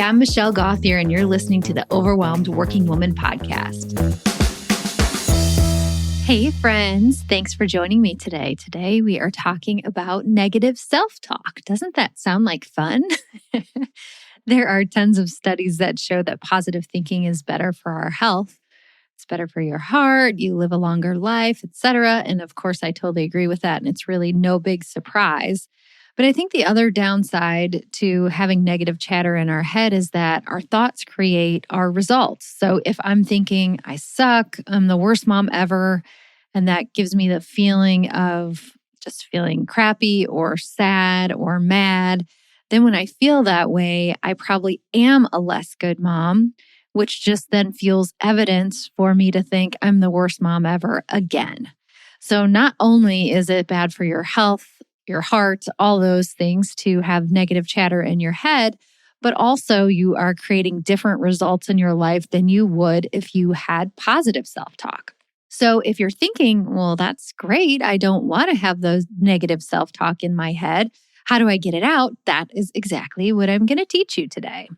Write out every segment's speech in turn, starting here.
I'm Michelle Gauthier, and you're listening to the Overwhelmed Working Woman podcast. Hey, friends. Thanks for joining me today. Today, we are talking about negative self-talk. Doesn't that sound like fun? There are tons of studies that show that positive thinking is better for our health. It's better for your heart, you live a longer life, etc. And of course, I totally agree with that. And it's really no big surprise. But I think the other downside to having negative chatter in our head is that our thoughts create our results. So if I'm thinking, I suck, I'm the worst mom ever, and that gives me the feeling of just feeling crappy or sad or mad, then when I feel that way, I probably am a less good mom, which just then fuels evidence for me to think I'm the worst mom ever again. So not only is it bad for your health, your heart, all those things to have negative chatter in your head, but also you are creating different results in your life than you would if you had positive self-talk. So if you're thinking, well, that's great, I don't want to have those negative self-talk in my head, how do I get it out? That is exactly what I'm going to teach you today.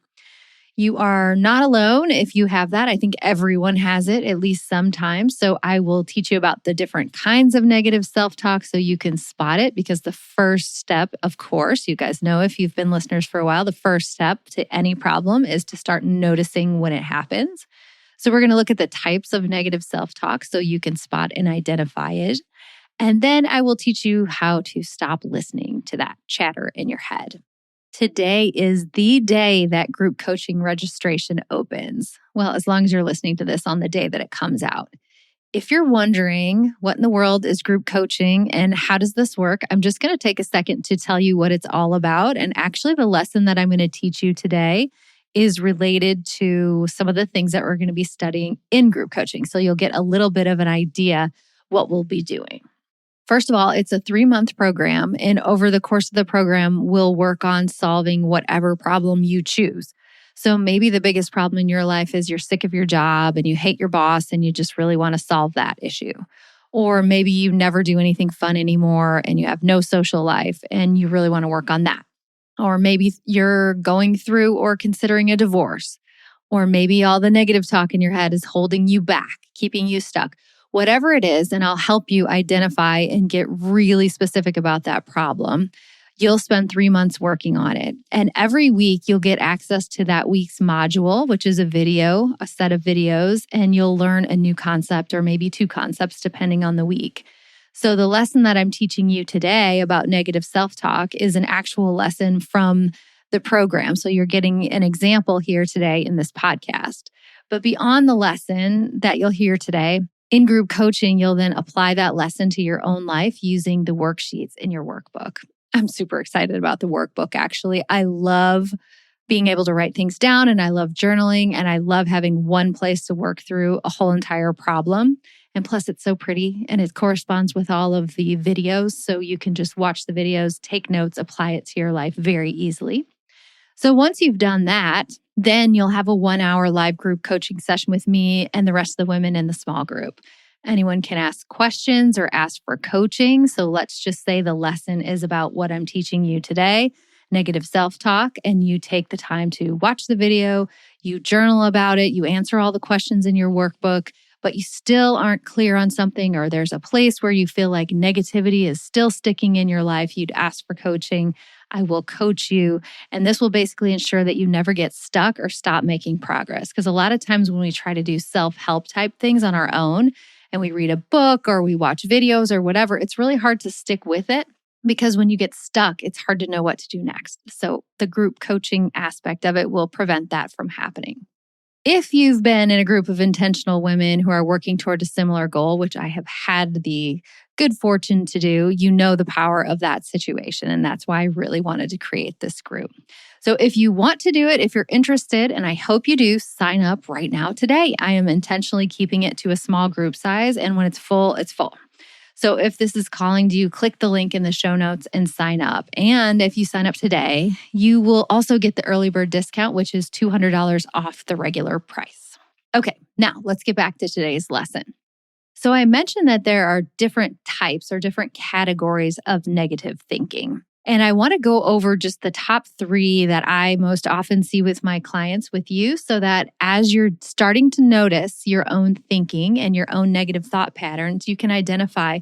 You are not alone if you have that. I think everyone has it, at least sometimes. So I will teach you about the different kinds of negative self-talk so you can spot it, because the first step, of course, you guys know if you've been listeners for a while, the first step to any problem is to start noticing when it happens. So we're going to look at the types of negative self-talk so you can spot and identify it. And then I will teach you how to stop listening to that chatter in your head. Today is the day that group coaching registration opens. Well, as long as you're listening to this on the day that it comes out. If you're wondering what in the world is group coaching and how does this work, I'm just going to take a second to tell you what it's all about. And actually, the lesson that I'm going to teach you today is related to some of the things that we're going to be studying in group coaching. So you'll get a little bit of an idea what we'll be doing. First of all, it's a 3-month program, and over the course of the program, we'll work on solving whatever problem you choose. So maybe the biggest problem in your life is you're sick of your job and you hate your boss and you just really want to solve that issue. Or maybe you never do anything fun anymore and you have no social life and you really want to work on that. Or maybe you're going through or considering a divorce. Or maybe all the negative talk in your head is holding you back, keeping you stuck. Whatever it is, and I'll help you identify and get really specific about that problem. You'll spend 3 months working on it. And every week you'll get access to that week's module, which is a set of videos, and you'll learn a new concept or maybe 2 concepts depending on the week. So the lesson that I'm teaching you today about negative self-talk is an actual lesson from the program. So you're getting an example here today in this podcast. But beyond the lesson that you'll hear today, in group coaching, you'll then apply that lesson to your own life using the worksheets in your workbook. I'm super excited about the workbook, actually. I love being able to write things down, and I love journaling, and I love having one place to work through a whole entire problem. And plus, it's so pretty, and it corresponds with all of the videos, so you can just watch the videos, take notes, apply it to your life very easily. So once you've done that, then you'll have a 1-hour live group coaching session with me and the rest of the women in the small group. Anyone can ask questions or ask for coaching. So let's just say the lesson is about what I'm teaching you today, negative self-talk, and you take the time to watch the video, you journal about it, you answer all the questions in your workbook, but you still aren't clear on something, or there's a place where you feel like negativity is still sticking in your life, you'd ask for coaching. I will coach you. And this will basically ensure that you never get stuck or stop making progress. Because a lot of times when we try to do self-help type things on our own and we read a book or we watch videos or whatever, it's really hard to stick with it, because when you get stuck, it's hard to know what to do next. So the group coaching aspect of it will prevent that from happening. If you've been in a group of intentional women who are working toward a similar goal, which I have had the good fortune to do, you know the power of that situation. And that's why I really wanted to create this group. So if you want to do it, if you're interested, and I hope you do, sign up right now today. I am intentionally keeping it to a small group size. And when it's full, it's full. So if this is calling to you, click the link in the show notes and sign up. And if you sign up today, you will also get the early bird discount, which is $200 off the regular price. Okay, now let's get back to today's lesson. So I mentioned that there are different types or different categories of negative thinking. And I want to go over just the top 3 that I most often see with my clients with you so that as you're starting to notice your own thinking and your own negative thought patterns, you can identify,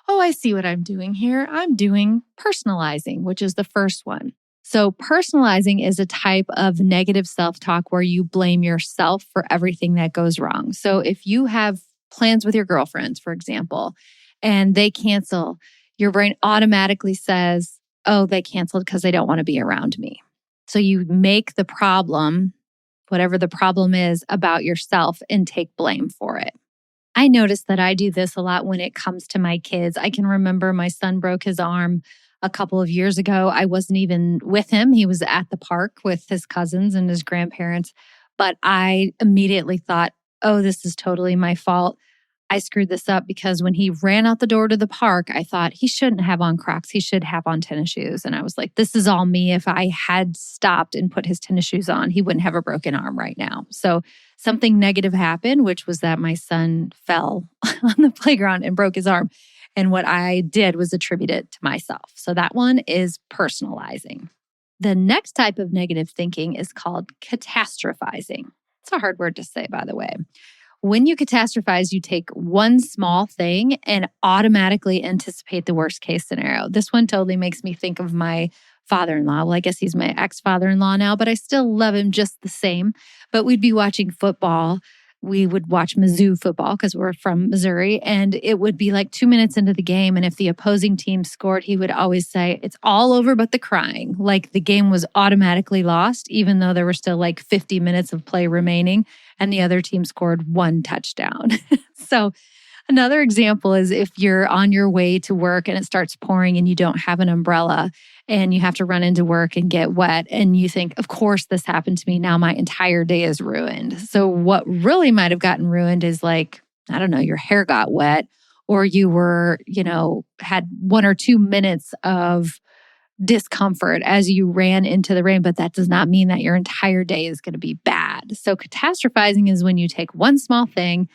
oh, I see what I'm doing here. I'm doing personalizing, which is the first one. So personalizing is a type of negative self-talk where you blame yourself for everything that goes wrong. So if you have plans with your girlfriends, for example, and they cancel, your brain automatically says, oh, they canceled because they don't want to be around me. So you make the problem, whatever the problem is, about yourself and take blame for it. I notice that I do this a lot when it comes to my kids. I can remember my son broke his arm a couple of years ago. I wasn't even with him. He was at the park with his cousins and his grandparents. But I immediately thought, oh, this is totally my fault. I screwed this up because when he ran out the door to the park, I thought he shouldn't have on Crocs. He should have on tennis shoes. And I was like, this is all me. If I had stopped and put his tennis shoes on, he wouldn't have a broken arm right now. So something negative happened, which was that my son fell on the playground and broke his arm. And what I did was attribute it to myself. So that one is personalizing. The next type of negative thinking is called catastrophizing. It's a hard word to say, by the way. When you catastrophize, you take one small thing and automatically anticipate the worst case scenario. This one totally makes me think of my father-in-law. Well, I guess he's my ex-father-in-law now, but I still love him just the same. But we'd be watching football. We would watch Mizzou football because we're from Missouri. And it would be like 2 minutes into the game. And if the opposing team scored, he would always say, it's all over but the crying. Like the game was automatically lost, even though there were still like 50 minutes of play remaining and the other team scored 1 touchdown. So another example is if you're on your way to work and it starts pouring and you don't have an umbrella and you have to run into work and get wet and you think, of course, this happened to me. Now my entire day is ruined. So what really might have gotten ruined is like, I don't know, your hair got wet or you were, had 1 or 2 minutes of discomfort as you ran into the rain, but that does not mean that your entire day is going to be bad. So catastrophizing is when you take one small thing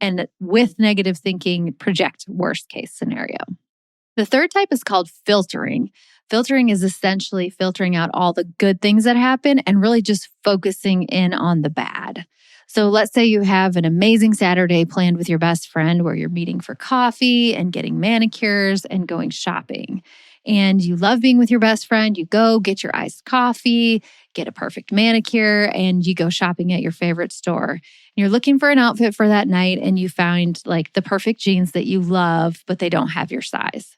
and with negative thinking, project worst case scenario. The third type is called filtering. Filtering is essentially filtering out all the good things that happen and really just focusing in on the bad. So let's say you have an amazing Saturday planned with your best friend where you're meeting for coffee and getting manicures and going shopping. And you love being with your best friend. You go get your iced coffee, get a perfect manicure, and you go shopping at your favorite store. And you're looking for an outfit for that night and you find like the perfect jeans that you love, but they don't have your size.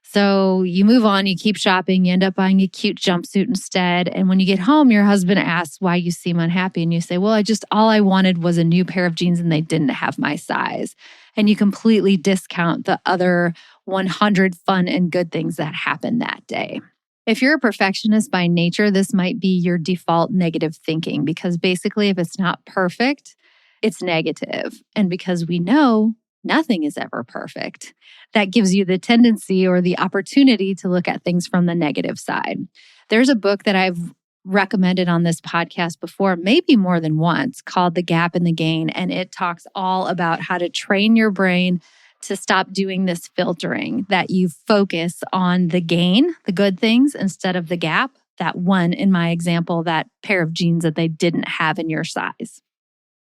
So you move on, you keep shopping, you end up buying a cute jumpsuit instead. And when you get home, your husband asks why you seem unhappy. And you say, well, all I wanted was a new pair of jeans and they didn't have my size. And you completely discount the other 100 fun and good things that happened that day. If you're a perfectionist by nature, this might be your default negative thinking because basically if it's not perfect, it's negative. And because we know nothing is ever perfect, that gives you the tendency or the opportunity to look at things from the negative side. There's a book that I've recommended on this podcast before, maybe more than once, called The Gap and the Gain. And it talks all about how to train your brain to stop doing this filtering, that you focus on the gain, the good things, instead of the gap, that one, in my example, that pair of jeans that they didn't have in your size.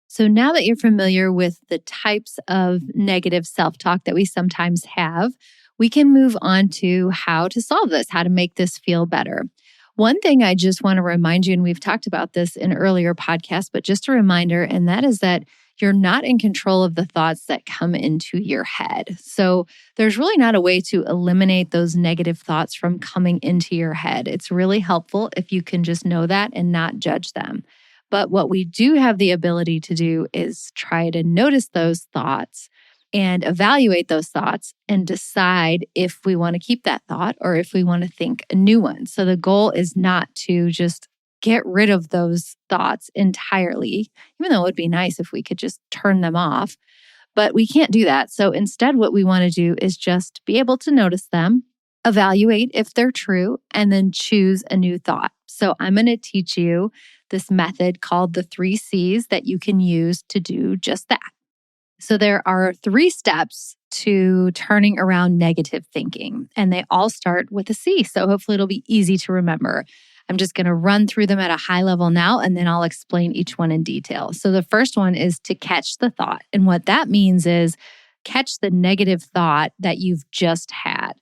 So now that you're familiar with the types of negative self-talk that we sometimes have, we can move on to how to solve this, how to make this feel better. One thing I just want to remind you, and we've talked about this in earlier podcasts, but just a reminder, and that is that you're not in control of the thoughts that come into your head. So there's really not a way to eliminate those negative thoughts from coming into your head. It's really helpful if you can just know that and not judge them. But what we do have the ability to do is try to notice those thoughts and evaluate those thoughts and decide if we want to keep that thought or if we want to think a new one. So the goal is not to just get rid of those thoughts entirely, even though it would be nice if we could just turn them off. But we can't do that. So instead, what we want to do is just be able to notice them, evaluate if they're true, and then choose a new thought. So I'm going to teach you this method called the 3 C's that you can use to do just that. So there are 3 steps to turning around negative thinking. And they all start with a C. So hopefully it'll be easy to remember. I'm just going to run through them at a high level now, and then I'll explain each one in detail. So the first one is to catch the thought. And what that means is catch the negative thought that you've just had.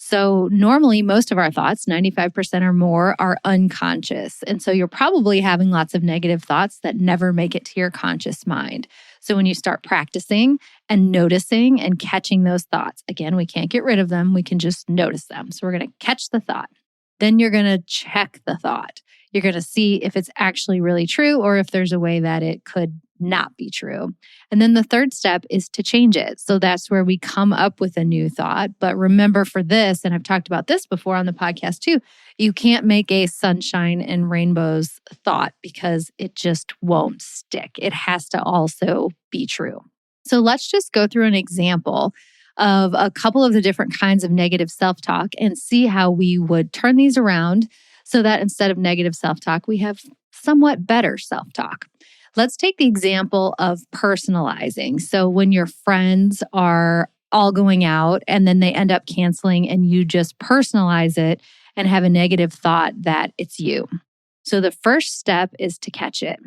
So normally most of our thoughts, 95% or more, are unconscious. And so you're probably having lots of negative thoughts that never make it to your conscious mind. So when you start practicing and noticing and catching those thoughts, again, we can't get rid of them. We can just notice them. So we're going to catch the thought. Then you're going to check the thought. You're going to see if it's actually really true or if there's a way that it could not be true. And then the third step is to change it. So that's where we come up with a new thought. But remember for this, and I've talked about this before on the podcast too, you can't make a sunshine and rainbows thought because it just won't stick. It has to also be true. So let's just go through an example of a couple of the different kinds of negative self-talk and see how we would turn these around so that instead of negative self-talk, we have somewhat better self-talk. Let's take the example of personalizing. So when your friends are all going out and then they end up canceling and you just personalize it and have a negative thought that it's you. So the first step is to catch it.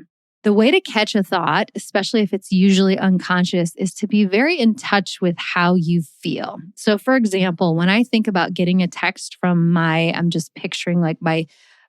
The way to catch a thought, especially if it's usually unconscious, is to be very in touch with how you feel. So for example, when I think about getting a text from I'm just picturing like my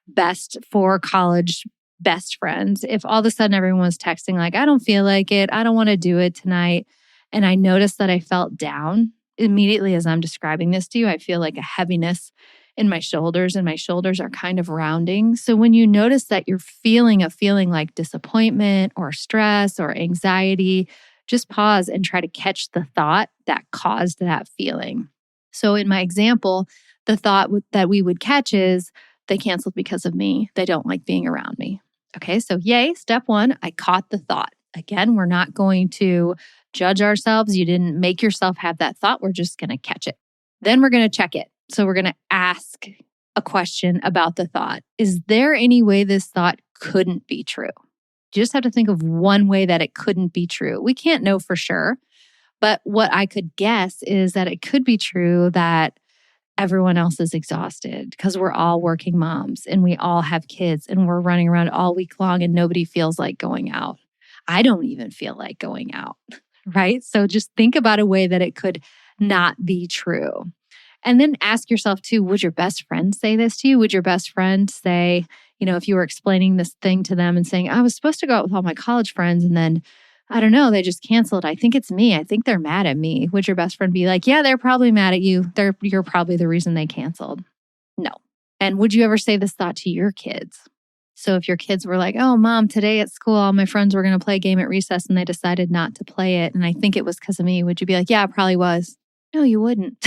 best 4 college best friends, if all of a sudden everyone's texting like, I don't feel like it, I don't want to do it tonight, and I noticed that I felt down, immediately as I'm describing this to you, I feel like a heaviness in my shoulders, and my shoulders are kind of rounding. So when you notice that you're feeling a feeling like disappointment or stress or anxiety, just pause and try to catch the thought that caused that feeling. So in my example, the thought that we would catch is, they canceled because of me. They don't like being around me. Okay, so yay, step 1, I caught the thought. Again, we're not going to judge ourselves. You didn't make yourself have that thought. We're just going to catch it. Then we're going to check it. So we're going to ask a question about the thought. Is there any way this thought couldn't be true? You just have to think of one way that it couldn't be true. We can't know for sure, but what I could guess is that it could be true that everyone else is exhausted because we're all working moms and we all have kids and we're running around all week long and nobody feels like going out. I don't even feel like going out, right? So just think about a way that it could not be true. And then ask yourself too, would your best friend say this to you? Would your best friend say, if you were explaining this thing to them and saying, I was supposed to go out with all my college friends and then, I don't know, they just canceled. I think it's me. I think they're mad at me. Would your best friend be like, yeah, they're probably mad at you. You're probably the reason they canceled? No. And would you ever say this thought to your kids? So if your kids were like, oh, Mom, today at school, all my friends were going to play a game at recess and they decided not to play it. And I think it was because of me. Would you be like, yeah, it probably was? No, you wouldn't.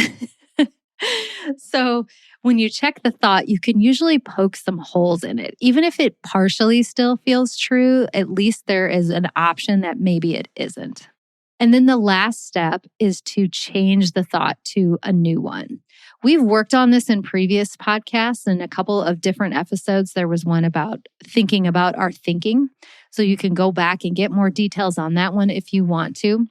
So when you check the thought, you can usually poke some holes in it. Even if it partially still feels true, at least there is an option that maybe it isn't. And then the last step is to change the thought to a new one. We've worked on this in previous podcasts and a couple of different episodes. There was one about thinking about our thinking. So you can go back and get more details on that one if you want to.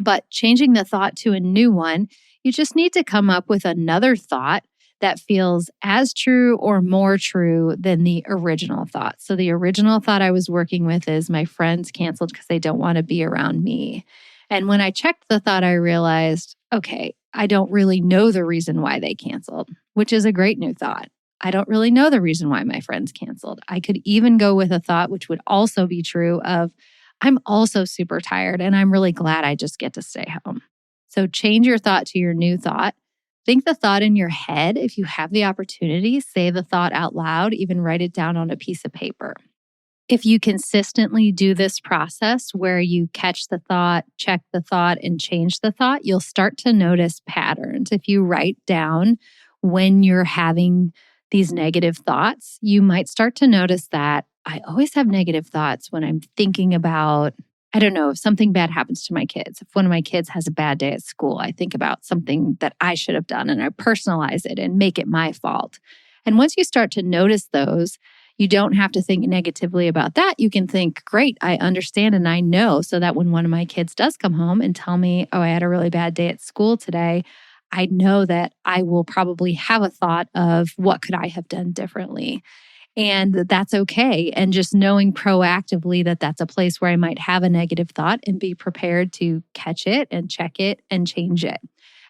But changing the thought to a new one, you just need to come up with another thought that feels as true or more true than the original thought. So the original thought I was working with is my friends canceled because they don't want to be around me. And when I checked the thought, I realized, okay, I don't really know the reason why they canceled, which is a great new thought. I don't really know the reason why my friends canceled. I could even go with a thought, which would also be true, of I'm also super tired and I'm really glad I just get to stay home. So change your thought to your new thought. Think the thought in your head. If you have the opportunity, say the thought out loud, even write it down on a piece of paper. If you consistently do this process where you catch the thought, check the thought, and change the thought, you'll start to notice patterns. If you write down when you're having these negative thoughts, you might start to notice that I always have negative thoughts when I'm thinking about, I don't know, if something bad happens to my kids. If one of my kids has a bad day at school, I think about something that I should have done and I personalize it and make it my fault. And once you start to notice those, You don't have to think negatively about that. You can think, great, I understand and I know, so that when one of my kids does come home and tell me, oh, I had a really bad day at school today, I know that I will probably have a thought of what could I have done differently. And that's okay. And just knowing proactively that that's a place where I might have a negative thought and be prepared to catch it and check it and change it.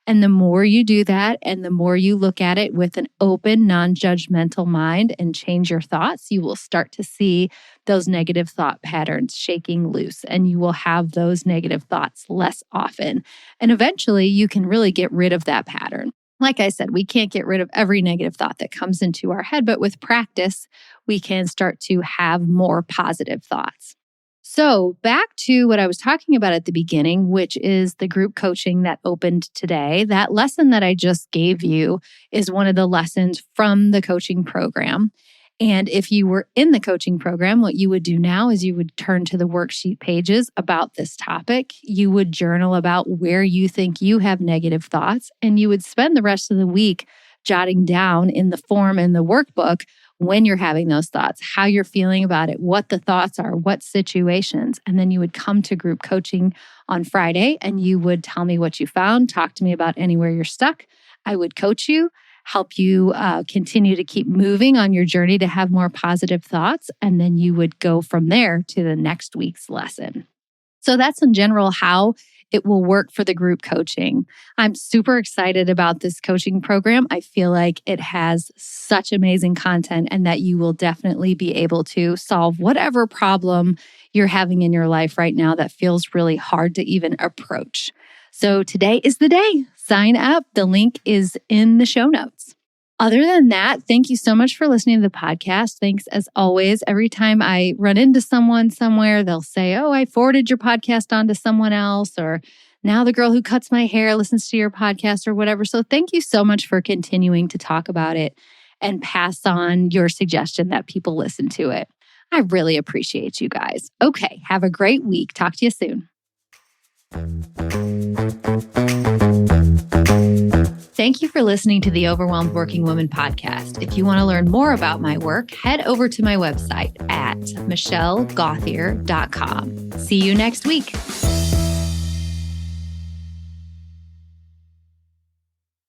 And the more you do that and the more you look at it with an open, non-judgmental mind and change your thoughts, you will start to see those negative thought patterns shaking loose, and you will have those negative thoughts less often. And eventually you can really get rid of that pattern. Like I said, we can't get rid of every negative thought that comes into our head, but with practice, we can start to have more positive thoughts. So back to what I was talking about at the beginning, which is the group coaching that opened today. That lesson that I just gave you is one of the lessons from the coaching program. And if you were in the coaching program, what you would do now is you would turn to the worksheet pages about this topic. You would journal about where you think you have negative thoughts, and you would spend the rest of the week jotting down in the form in the workbook when you're having those thoughts, how you're feeling about it, what the thoughts are, what situations. And then you would come to group coaching on Friday and you would tell me what you found, talk to me about anywhere you're stuck. I would coach you, help you continue to keep moving on your journey to have more positive thoughts. And then you would go from there to the next week's lesson. So that's in general how it will work for the group coaching. I'm super excited about this coaching program. I feel like it has such amazing content and that you will definitely be able to solve whatever problem you're having in your life right now that feels really hard to even approach. So today is the day. Sign up. The link is in the show notes. Other than that, thank you so much for listening to the podcast. Thanks as always. Every time I run into someone somewhere, they'll say, oh, I forwarded your podcast on to someone else, or now the girl who cuts my hair listens to your podcast or whatever. So thank you so much for continuing to talk about it and pass on your suggestion that people listen to it. I really appreciate you guys. Okay, have a great week. Talk to you soon. Thank you for listening to the Overwhelmed Working Woman podcast. If you want to learn more about my work, head over to my website at michellegauthier.com. See you next week.